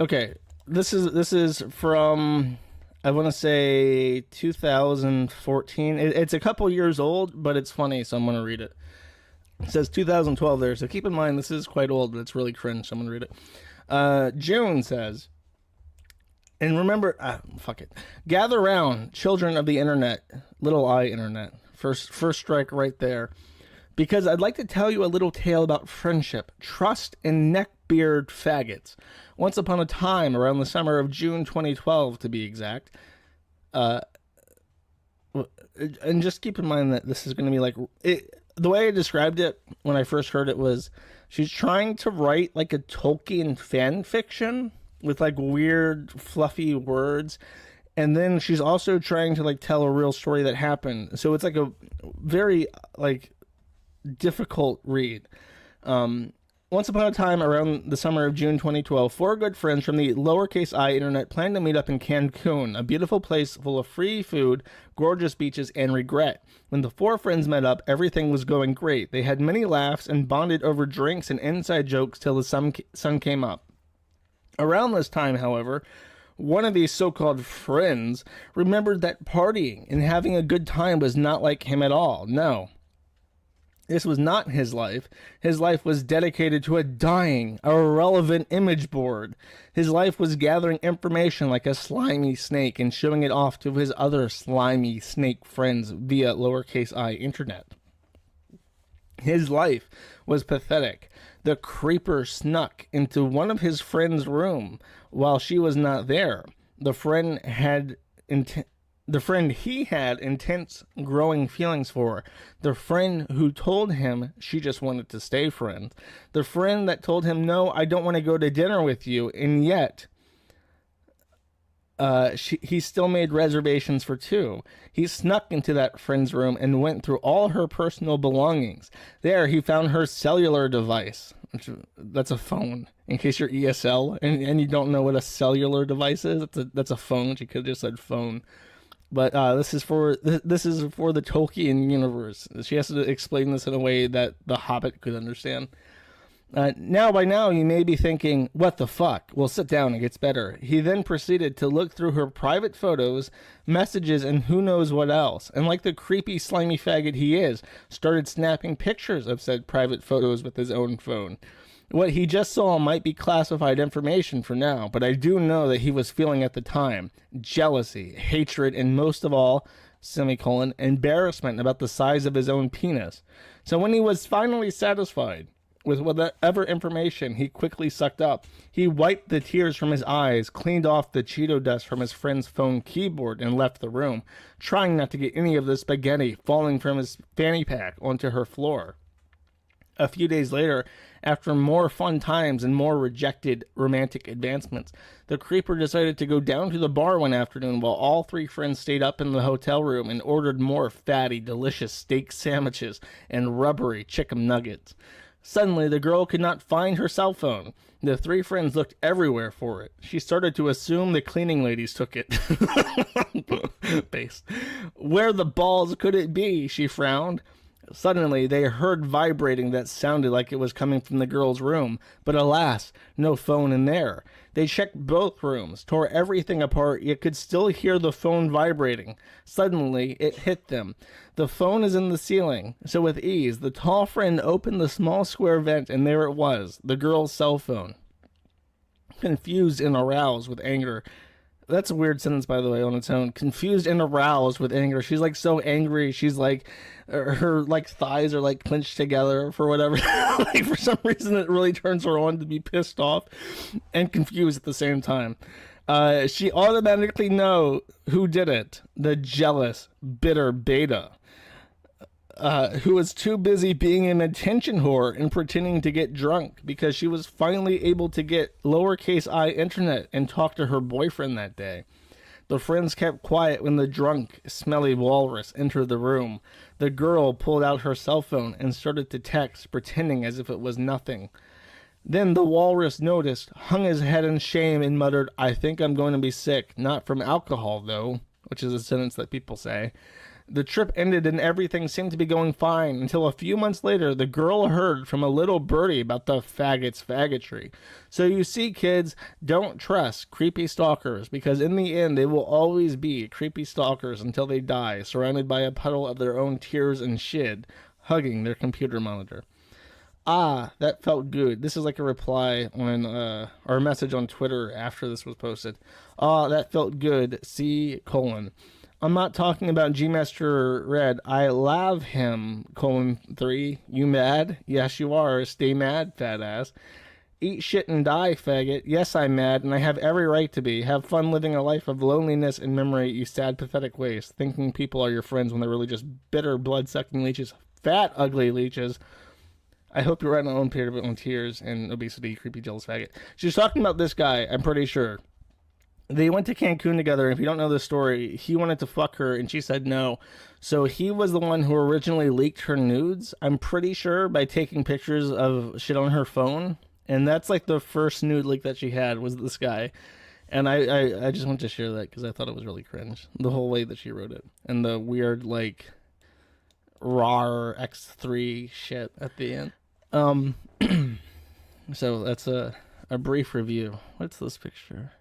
Okay, this is from, I want to say 2014. It's a couple years old, but it's funny, so I'm gonna read it. It says 2012 there, so keep in mind this is quite old, but it's really cringe. So I'm gonna read it. June says, and remember, fuck it. Gather round, children of the internet, little I internet. First strike right there. Because I'd like to tell you a little tale about friendship, trust, and neckbeard faggots. Once upon a time, around the summer of June 2012, to be exact, and just keep in mind that this is going to be like the way I described it when I first heard it was she's trying to write like a Tolkien fan fiction with like weird fluffy words, and then she's also trying to like tell a real story that happened. So it's like a very like difficult read. Once upon a time, around the summer of June 2012, four good friends from the lowercase I internet planned to meet up in Cancun, a beautiful place full of free food, gorgeous beaches, and regret. When the four friends met up, everything was going great. They had many laughs and bonded over drinks and inside jokes till the sun came up. Around this time, however, one of these so-called friends remembered that partying and having a good time was not like him at all. No. This was not his life. His life was dedicated to a dying, irrelevant image board. His life was gathering information like a slimy snake and showing it off to his other slimy snake friends via lowercase I internet. His life was pathetic. The creeper snuck into one of his friend's room while she was not there. The friend he had intense growing feelings for. The friend who told him she just wanted to stay friends. The friend that told him, no, I don't want to go to dinner with you. And yet, he still made reservations for two. He snuck into that friend's room and went through all her personal belongings. There, he found her cellular device. That's a phone. In case you're ESL and you don't know what a cellular device is, that's a phone. She could have just said phone. But this is for the Tolkien universe. She has to explain this in a way that the Hobbit could understand. By now, you may be thinking, what the fuck? Well, sit down, it gets better. He then proceeded to look through her private photos, messages, and who knows what else. And like the creepy, slimy faggot he is, started snapping pictures of said private photos with his own phone. What he just saw might be classified information for now, but I do know that he was feeling at the time jealousy, hatred, and most of all, embarrassment about the size of his own penis. So when he was finally satisfied with whatever information he quickly sucked up, he wiped the tears from his eyes, cleaned off the Cheeto dust from his friend's phone keyboard, and left the room, trying not to get any of the spaghetti falling from his fanny pack onto her floor. A few days later, after more fun times and more rejected romantic advancements, the creeper decided to go down to the bar one afternoon while all three friends stayed up in the hotel room and ordered more fatty, delicious steak sandwiches and rubbery chicken nuggets. Suddenly, the girl could not find her cell phone. The three friends looked everywhere for it. She started to assume the cleaning ladies took it. Base. Where the balls could it be? She frowned. Suddenly, they heard vibrating that sounded like it was coming from the girl's room, but alas, no phone in there. They checked both rooms, tore everything apart, yet could still hear the phone vibrating. Suddenly, it hit them. The phone is in the ceiling, so with ease, the tall friend opened the small square vent, and there it was, the girl's cell phone. Confused and aroused with anger. That's a weird sentence, by the way, on its own. Confused and aroused with anger. She's like so angry. She's like, her like thighs are like clenched together for whatever. Like for some reason, it really turns her on to be pissed off and confused at the same time. She automatically know who did it. The jealous, bitter beta. Who was too busy being an attention whore and pretending to get drunk because she was finally able to get lowercase I internet and talk to her boyfriend that day. The friends kept quiet when the drunk, smelly walrus entered the room. The girl pulled out her cell phone and started to text, pretending as if it was nothing. Then the walrus noticed, hung his head in shame, and muttered, "I think I'm going to be sick. Not from alcohol, though," which is a sentence that people say. The trip ended and everything seemed to be going fine until a few months later, the girl heard from a little birdie about the faggot's faggotry. So you see, kids, don't trust creepy stalkers, because in the end, they will always be creepy stalkers until they die, surrounded by a puddle of their own tears and shit, hugging their computer monitor. Ah, that felt good. This is like a reply on our message on Twitter after this was posted. Ah, that felt good. C : I'm not talking about G Master Red. I love him. : 3. You mad? Yes, you are. Stay mad, fat ass. Eat shit and die, faggot. Yes, I'm mad, and I have every right to be. Have fun living a life of loneliness and memory, you sad, pathetic waste. Thinking people are your friends when they're really just bitter, blood-sucking leeches. Fat, ugly leeches. I hope you're right on period on tears and obesity, creepy, jealous faggot. She's talking about this guy, I'm pretty sure. They went to Cancun together, and if you don't know the story, he wanted to fuck her, and she said no. So he was the one who originally leaked her nudes, I'm pretty sure, by taking pictures of shit on her phone. And that's like the first nude leak that she had was this guy. And I just wanted to share that because I thought it was really cringe. The whole way that she wrote it. And the weird, like, RAR X3 shit at the end. So that's a brief review. What's this picture?